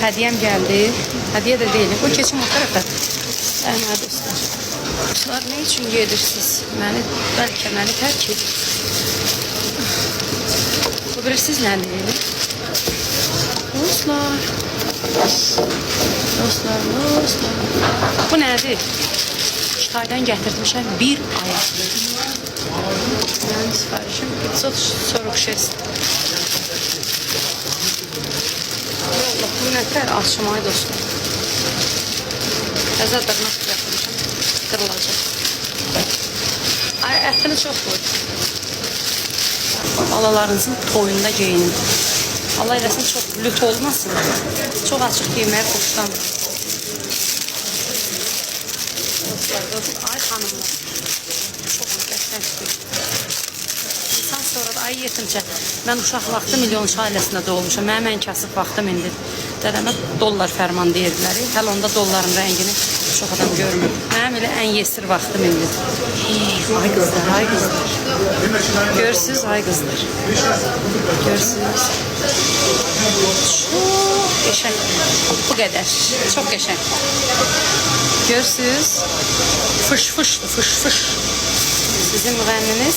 Hediyem geldi. Hediye de değil. O keçim o tarafa. Əmə dostlar. Dostlar, ne için gedirsiniz? Bəlkə məni tərk edin. Bu bilirsiniz nədir? Dostlar. Bu nədir? Kitaydan gətirmişəm bir ayak. Yani siparişim 546. Allah, bu nətər açmayı dostlar. Təzə dırnaq gətirmişəm. Kırılacaq. Ay, ətini çox koy. Balalarınızın toyunda geyinin. Allah eləsin, çox lüt olmasın. Çox açıq giyməyə xoşlanmır. Ay xanımlar. Çox qəşəngdir. İnsan sonra da ay yetincə. Mən uşaq vaxtı milyonçu ailəsində doğulmuşam. Mənim ən kasıb vaxtım indi. Dədəmə dollar fərman deyirlər. Hələ onda dolların rəngini çox adam görmür. Mənim elə ən yesir vaxtım indi. Ay qızlar, ay qızlar. Görürsünüz, ay qızlar. Görürsünüz. Çok qəşəng. Bu qədər. Çox qəşəng. Görürsünüz. Fış fış fış fış. Sizin müğənniniz